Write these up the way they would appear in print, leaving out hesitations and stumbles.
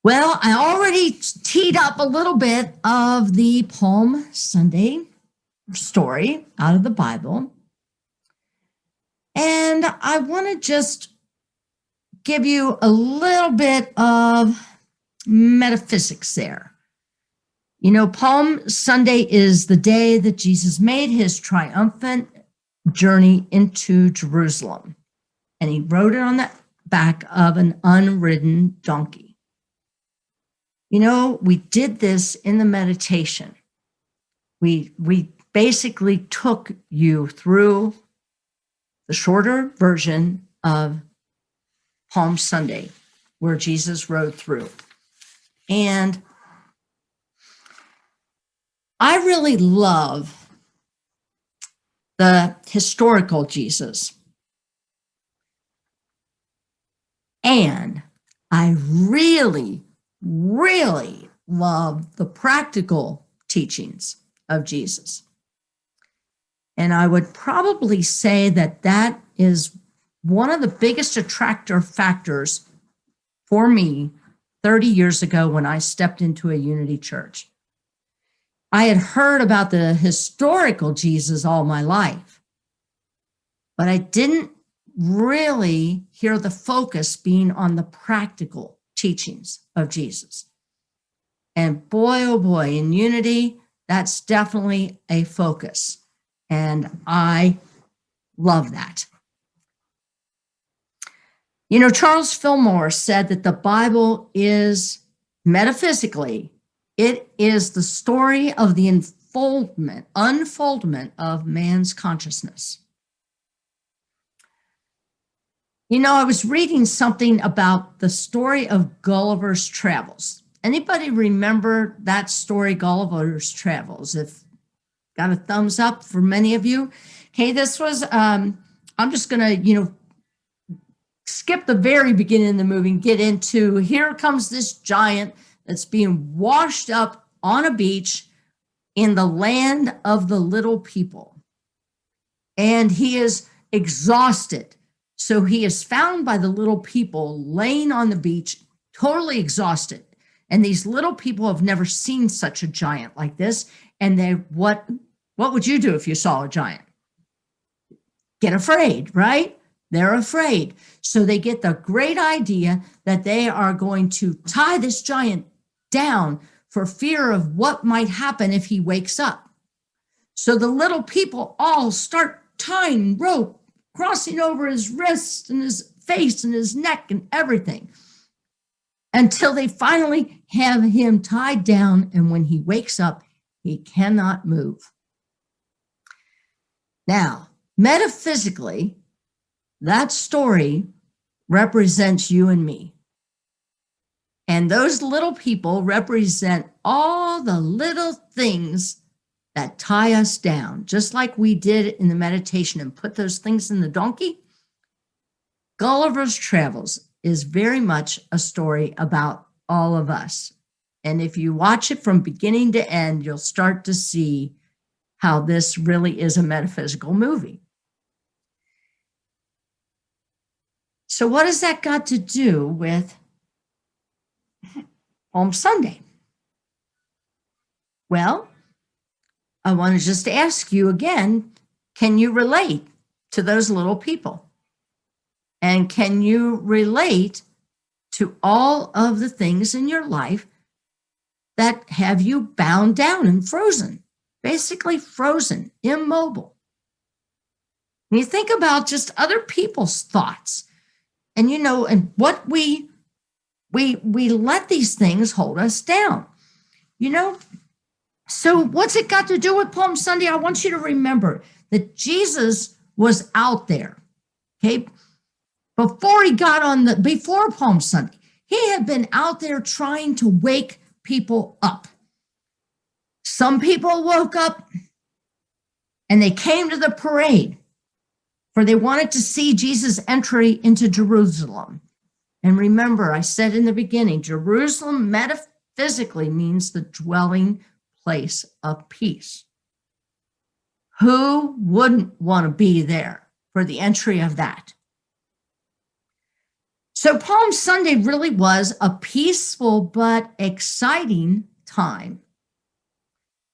Well, I already teed up a little bit of the Palm Sunday story out of the Bible. And I want to just give you a little bit of metaphysics there. You know, Palm Sunday is the day that Jesus made his triumphant journey into Jerusalem. And he rode it on the back of an unridden donkey. You know, we did this in the meditation. We basically took you through the shorter version of Palm Sunday, where Jesus rode through. And I really love the historical Jesus. And I really love the practical teachings of Jesus. And I would probably say that that is one of the biggest attractor factors for me 30 years ago when I stepped into a Unity church. I had heard about the historical Jesus all my life, but I didn't really hear the focus being on the practical teachings of Jesus. And boy, oh boy, in Unity, that's definitely a focus. And I love that. You know, Charles Fillmore said that the Bible is metaphysically, it is the story of the unfoldment of man's consciousness. You know, I was reading something about the story of Gulliver's Travels. Anybody remember that story, Gulliver's Travels? If got a thumbs up for many of you. Okay, this was, I'm just going to, skip the very beginning of the movie and get into, here comes this giant that's being washed up on a beach in the land of the little people. And he is exhausted. So he is found by the little people laying on the beach, totally exhausted. And these little people have never seen such a giant like this. And they, what would you do if you saw a giant? Get afraid, right? They're afraid. So they get the great idea that they are going to tie this giant down for fear of what might happen if he wakes up. So the little people all start tying rope, crossing over his wrists and his face and his neck and everything, until they finally have him tied down. And when he wakes up, he cannot move. Now, metaphysically, that story represents you and me. And those little people represent all the little things that tie us down, just like we did in the meditation and put those things in the donkey. Gulliver's Travels is very much a story about all of us. And if you watch it from beginning to end, you'll start to see how this really is a metaphysical movie. So what has that got to do with Palm Sunday? Well, I want to just ask you again, can you relate to those little people? And can you relate to all of the things in your life that have you bound down and frozen, basically frozen, immobile? When you think about just other people's thoughts, and and what we let these things hold us down, So what's it got to do with Palm Sunday? I want you to remember that Jesus was out there, okay? Before Palm Sunday, he had been out there trying to wake people up. Some people woke up and they came to the parade, for they wanted to see Jesus' entry into Jerusalem. And remember, I said in the beginning, Jerusalem metaphysically means the dwelling place of peace. Who wouldn't want to be there for the entry of that? So Palm Sunday really was a peaceful but exciting time.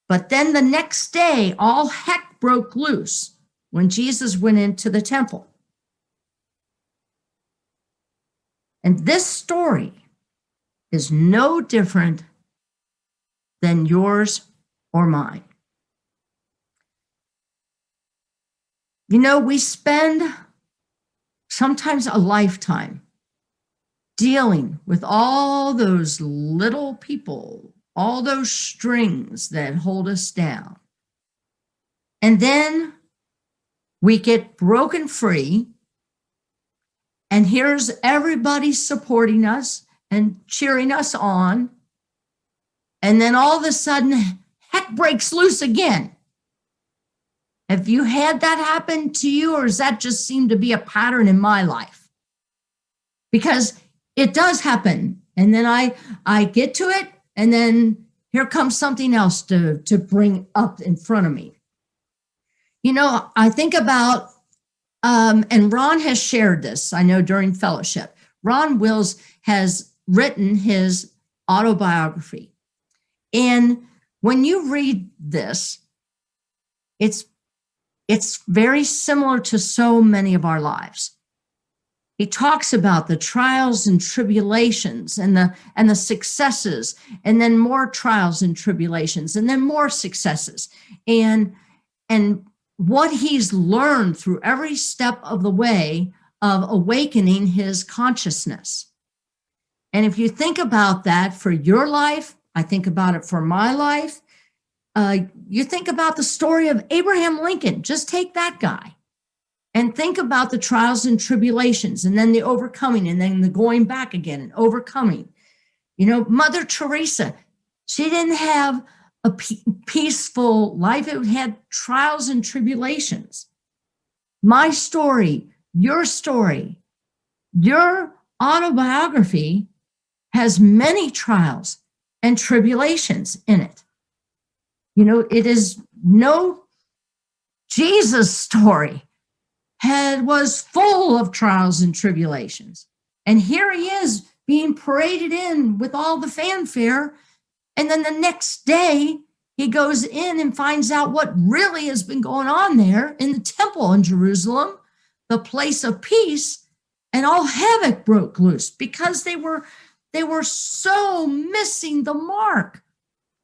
But then the next day, all heck broke loose when Jesus went into the temple. And this story is no different than yours or mine. You know, we spend sometimes a lifetime dealing with all those little people, all those strings that hold us down. And then we get broken free, and here's everybody supporting us and cheering us on. And then all of a sudden, heck breaks loose again. Have you had that happen to you, or does that just seem to be a pattern in my life? Because it does happen. And then I get to it, and then here comes something else to bring up in front of me. You know, I think about, and Ron has shared this, I know, during fellowship. Ron Wills has written his autobiography. And when you read this, it's very similar to so many of our lives. He talks about the trials and tribulations and the successes, and then more trials and tribulations, and then more successes, and what he's learned through every step of the way of awakening his consciousness. And if you think about that for your life, I think about it for my life. You think about the story of Abraham Lincoln. Just take that guy and think about the trials and tribulations, and then the overcoming, and then the going back again and overcoming. You know, Mother Teresa, she didn't have a peaceful life. It had trials and tribulations. My story, your autobiography has many trials and tribulations in it. You know, it is no Jesus story was full of trials and tribulations. And here he is being paraded in with all the fanfare. And then the next day, he goes in and finds out what really has been going on there in the temple in Jerusalem, the place of peace, and all havoc broke loose because they were so missing the mark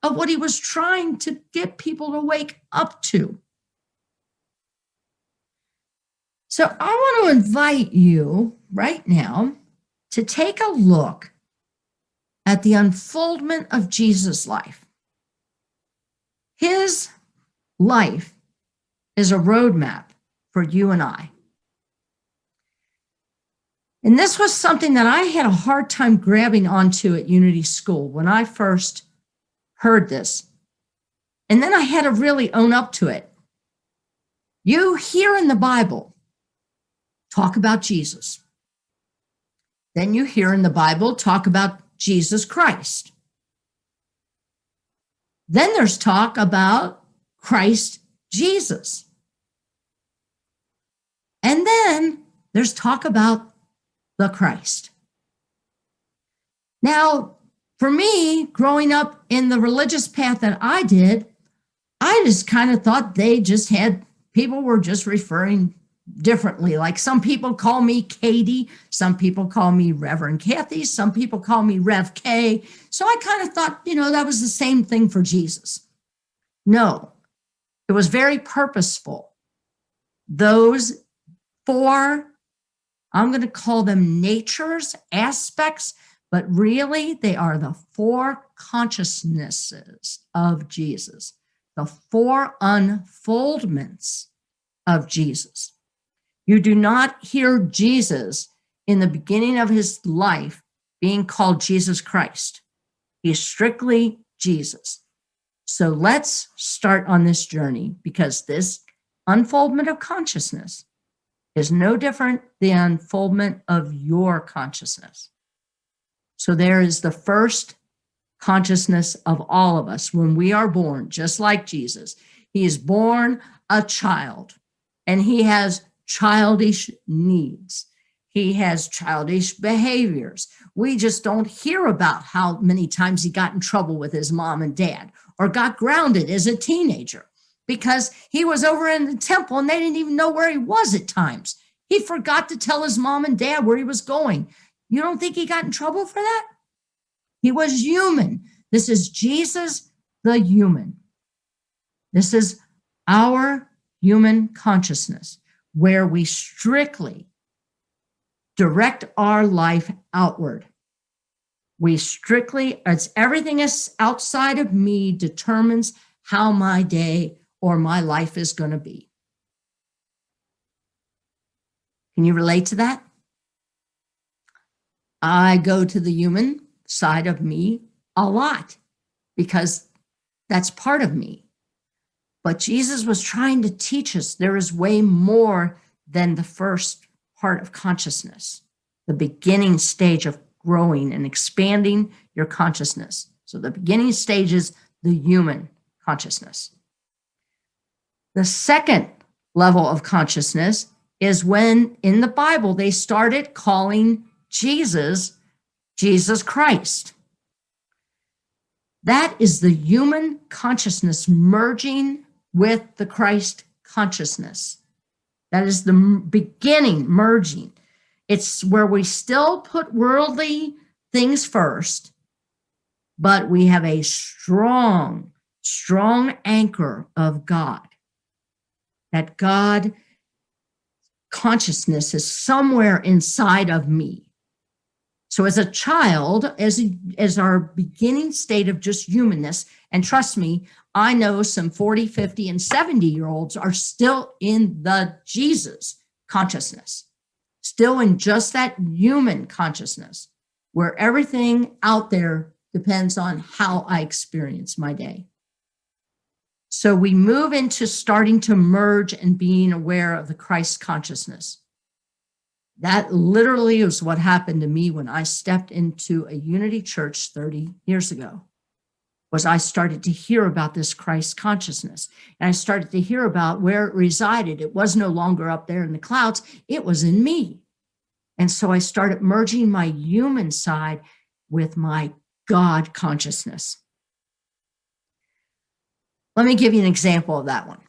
of what he was trying to get people to wake up to. So I want to invite you right now to take a look at the unfoldment of Jesus' life. His life is a roadmap for you and I. And this was something that I had a hard time grabbing onto at Unity School when I first heard this. And then I had to really own up to it. You hear in the Bible talk about Jesus. Then you hear in the Bible talk about Jesus Christ. Then there's talk about Christ Jesus. And then there's talk about the Christ. Now, for me, growing up in the religious path that I did, I just kind of thought people were just referring differently. Like some people call me Katie, some people call me Reverend Kathy, some people call me Rev K. So I kind of thought, that was the same thing for Jesus. No, it was very purposeful. Those four, I'm going to call them natures, aspects, but really they are the four consciousnesses of Jesus, the four unfoldments of Jesus. You do not hear Jesus in the beginning of his life being called Jesus Christ. He's strictly Jesus. So let's start on this journey, because this unfoldment of consciousness is no different than the unfoldment of your consciousness. So there is the first consciousness of all of us when we are born, just like Jesus. He is born a child, and he has childish needs. He has childish behaviors. We just don't hear about how many times he got in trouble with his mom and dad or got grounded as a teenager because he was over in the temple and they didn't even know where he was at times. He forgot to tell his mom and dad where he was going. You don't think he got in trouble for that? He was human. This is Jesus, the human. This is our human consciousness where we strictly direct our life outward. We strictly, it's everything is outside of me determines how my day or my life is going to be. Can you relate to that? I go to the human side of me a lot because that's part of me. But Jesus was trying to teach us there is way more than the first part of consciousness, the beginning stage of growing and expanding your consciousness. So the beginning stage is the human consciousness. The second level of consciousness is when in the Bible they started calling Jesus, Jesus Christ. That is the human consciousness merging with the Christ consciousness. That is the beginning merging. It's where we still put worldly things first, but we have a strong, strong anchor of God. That God consciousness is somewhere inside of me. So as a child, as our beginning state of just humanness, and trust me, I know some 40, 50, and 70-year-olds are still in the Jesus consciousness, still in just that human consciousness, where everything out there depends on how I experience my day. So we move into starting to merge and being aware of the Christ consciousness. That literally is what happened to me when I stepped into a Unity church 30 years ago, was I started to hear about this Christ consciousness. And I started to hear about where it resided. It was no longer up there in the clouds. It was in me. And so I started merging my human side with my God consciousness. Let me give you an example of that one.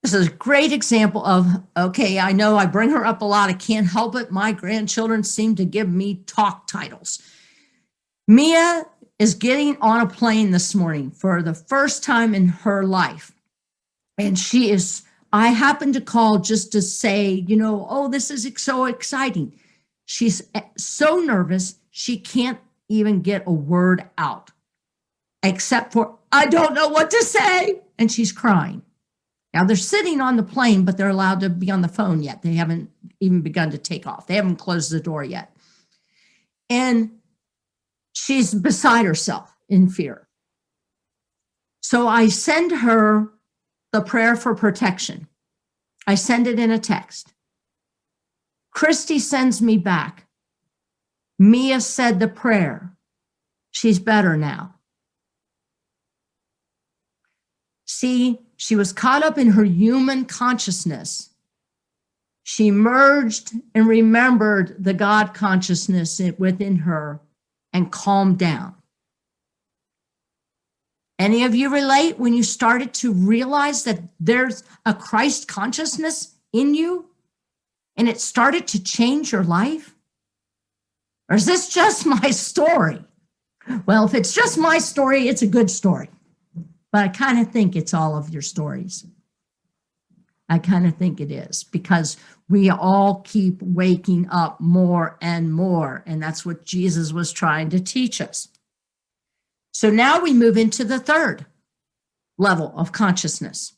This is a great example of, okay, I know I bring her up a lot. I can't help it. My grandchildren seem to give me talk titles. Mia is getting on a plane this morning for the first time in her life. And I happened to call just to say, oh, this is so exciting. She's so nervous, she can't even get a word out, except for, I don't know what to say. And she's crying. Now they're sitting on the plane, but they're allowed to be on the phone yet. They haven't even begun to take off. They haven't closed the door yet. And she's beside herself in fear. So I send her the prayer for protection. I send it in a text. Christy sends me back. Mia said the prayer. She's better now. See, she was caught up in her human consciousness. She merged and remembered the God consciousness within her and calmed down. Any of you relate when you started to realize that there's a Christ consciousness in you and it started to change your life? Or is this just my story? Well, if it's just my story, it's a good story. But I kind of think it's all of your stories. I kind of think it is because we all keep waking up more and more. And that's what Jesus was trying to teach us. So now we move into the third level of consciousness.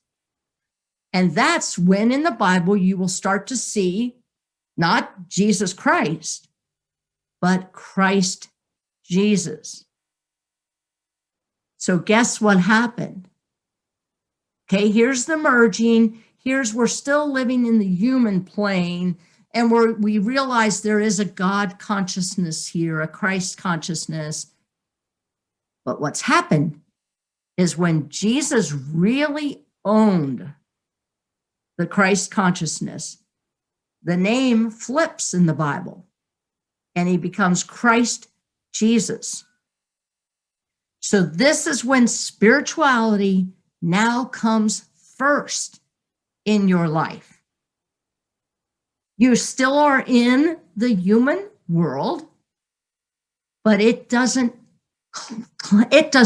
And that's when in the Bible you will start to see not Jesus Christ, but Christ Jesus. So guess what happened? Okay, here's the merging. We're still living in the human plane, and we realize there is a God consciousness here, a Christ consciousness. But what's happened is when Jesus really owned the Christ consciousness, the name flips in the Bible and he becomes Christ Jesus. So this is when spirituality now comes first in your life. You still are in the human world, but it does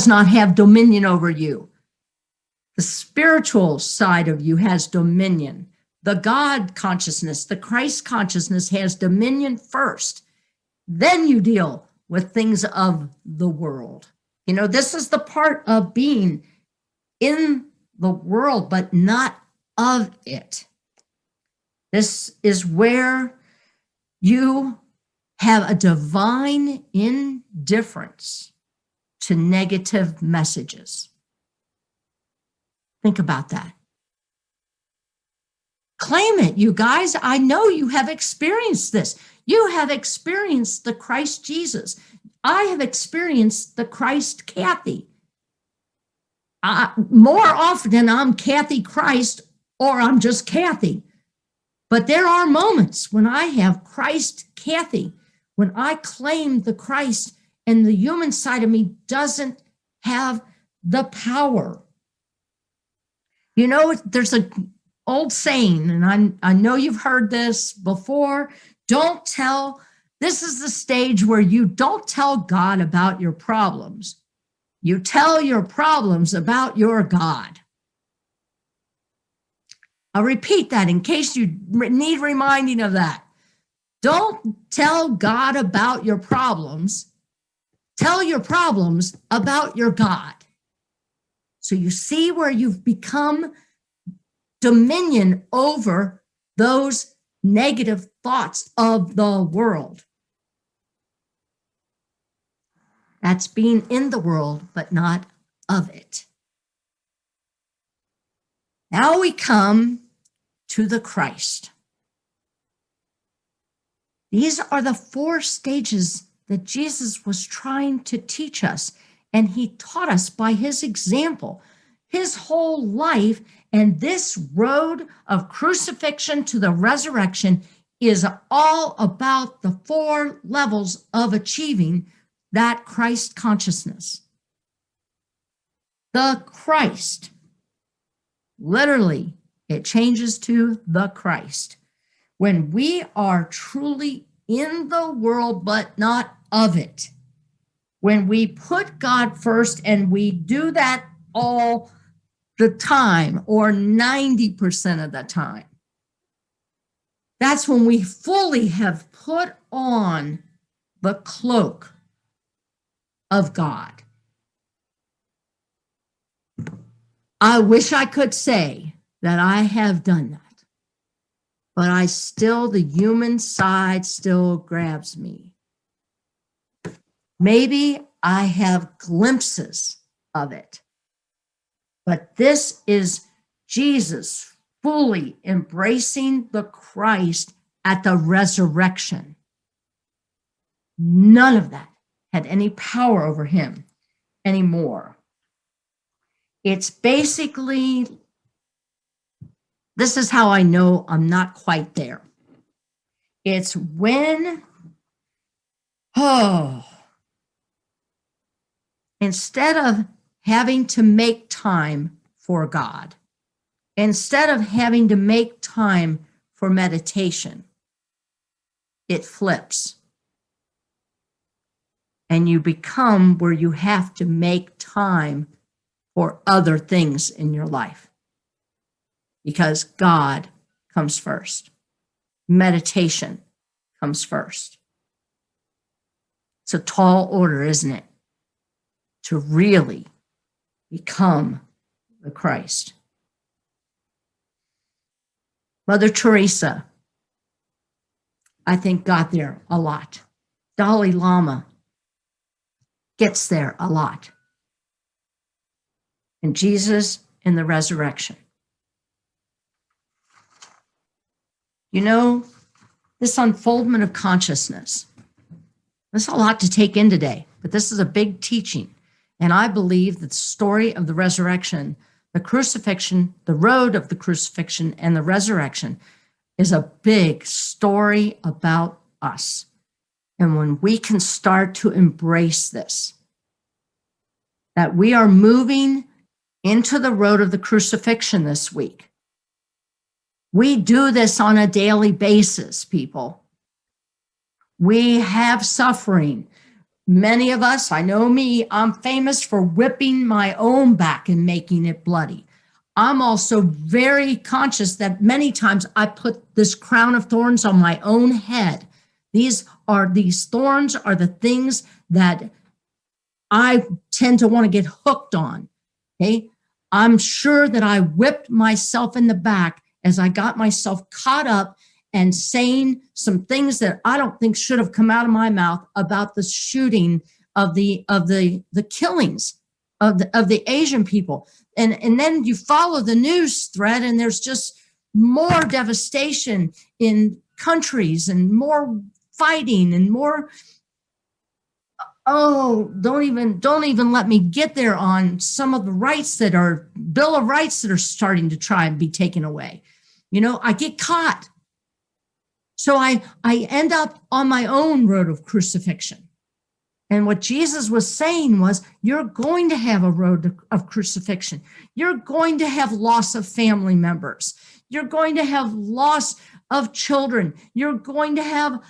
not have dominion over you. The spiritual side of you has dominion. The God consciousness, the Christ consciousness has dominion first. Then you deal with things of the world. You know, this is the part of being in the world, but not of it. This is where you have a divine indifference to negative messages. Think about that. Claim it, you guys. I know you have experienced this. You have experienced the Christ Jesus. I have experienced the Christ Kathy. More often I'm Kathy Christ or I'm just Kathy. But there are moments when I have Christ Kathy, when I claim the Christ and the human side of me doesn't have the power. You know, there's an old saying, and I know you've heard this before, this is the stage where you don't tell God about your problems. You tell your problems about your God. I'll repeat that in case you need reminding of that. Don't tell God about your problems. Tell your problems about your God. So you see where you've become dominion over those negative thoughts of the world. That's being in the world, but not of it. Now we come to the Christ. These are the 4 stages that Jesus was trying to teach us, and he taught us by his example. His whole life and this road of crucifixion to the resurrection is all about the 4 levels of achieving that Christ consciousness. The Christ, literally, it changes to the Christ. When we are truly in the world, but not of it. When we put God first, and we do that all the time, or 90% of the time, that's when we fully have put on the cloak of God. I wish I could say that I have done that, but the human side still grabs me. Maybe I have glimpses of it, but this is Jesus fully embracing the Christ at the resurrection. None of that had any power over him anymore. It's basically, this is how I know I'm not quite there. It's when, instead of having to make time for God, instead of having to make time for meditation, it flips. And you become where you have to make time for other things in your life. Because God comes first. Meditation comes first. It's a tall order, isn't it? To really become the Christ. Mother Teresa, I think, got there a lot. Dalai Lama gets there a lot. And Jesus in the resurrection. You know, this unfoldment of consciousness, there's a lot to take in today, but this is a big teaching. And I believe that the story of the resurrection, the crucifixion, the road of the crucifixion and the resurrection is a big story about us. And when we can start to embrace this, that we are moving into the road of the crucifixion this week. We do this on a daily basis, people. We have suffering. Many of us, I know me, I'm famous for whipping my own back and making it bloody. I'm also very conscious that many times I put this crown of thorns on my own head. These thorns are the things that I tend to want to get hooked on. Okay. I'm sure that I whipped myself in the back as I got myself caught up and saying some things that I don't think should have come out of my mouth about the shooting of the killings of the Asian people. And then you follow the news thread and there's just more devastation in countries and more fighting and more. Oh, don't even let me get there on some of the rights that are Bill of Rights that are starting to try and be taken away. You know, I get caught. So I end up on my own road of crucifixion. And what Jesus was saying was, you're going to have a road of crucifixion. You're going to have loss of family members. You're going to have loss of children. You're going to have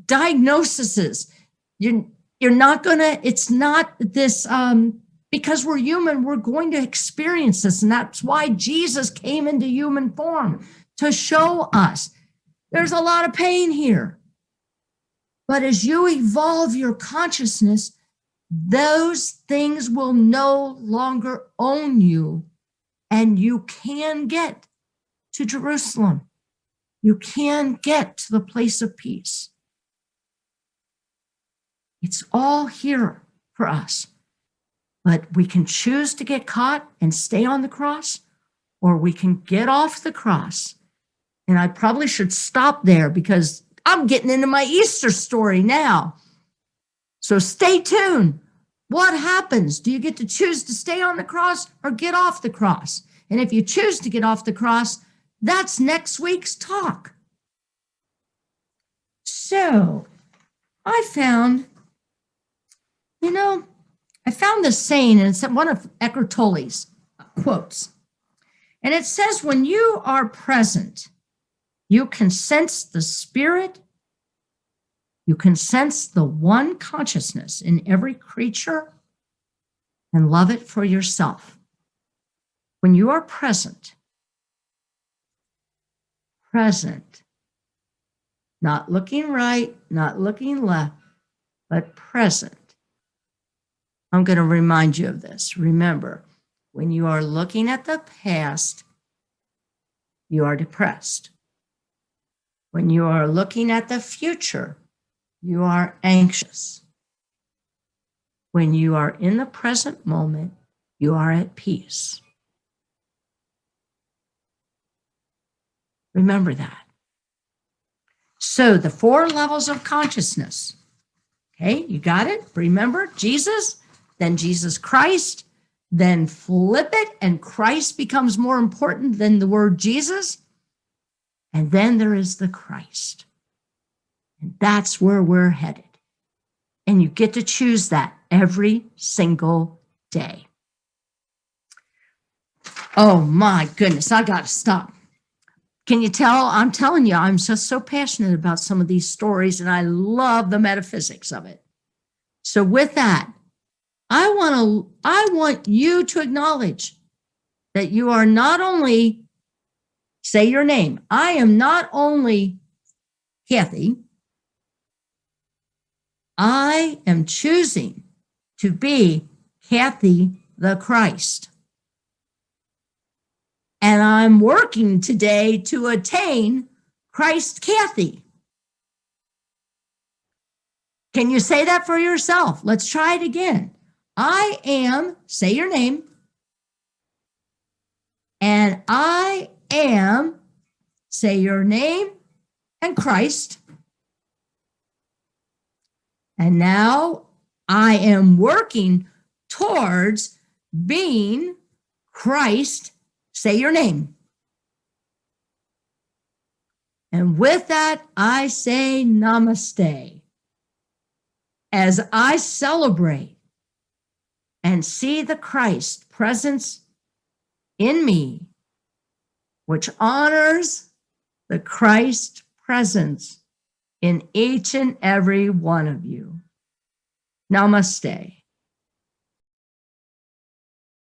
diagnoses. You're not going to, it's not this, because we're human, we're going to experience this. And that's why Jesus came into human form, to show us there's a lot of pain here. But as you evolve your consciousness, those things will no longer own you, and you can get to Jerusalem. You can get to the place of peace. It's all here for us. But we can choose to get caught and stay on the cross, or we can get off the cross. And I probably should stop there because I'm getting into my Easter story now. So stay tuned. What happens? Do you get to choose to stay on the cross or get off the cross? And if you choose to get off the cross, that's next week's talk. So I found this saying, and it's one of Eckhart Tolle's quotes. And it says, when you are present, you can sense the spirit. You can sense the one consciousness in every creature and love it for yourself. When you are present, not looking right, not looking left, but present. I'm going to remind you of this. Remember, when you are looking at the past, you are depressed. When you are looking at the future, you are anxious. When you are in the present moment, you are at peace. Remember that. So the 4 levels of consciousness. Okay, you got it? Remember Jesus, then Jesus Christ, then flip it and Christ becomes more important than the word Jesus. And then there is the Christ. And that's where we're headed. And you get to choose that every single day. Oh my goodness, I got to stop. Can you tell? I'm telling you, I'm just so passionate about some of these stories and I love the metaphysics of it. So with that, I want you to acknowledge that you are not only, say your name. I am not only Kathy. I am choosing to be Kathy the Christ. And I'm working today to attain Christ Kathy. Can you say that for yourself? Let's try it again. I am, say your name, and I am, say your name, and Christ. And now I am working towards being Christ. Say your name. And with that, I say namaste as I celebrate and see the Christ presence in me, which honors the Christ presence in each and every one of you. Namaste.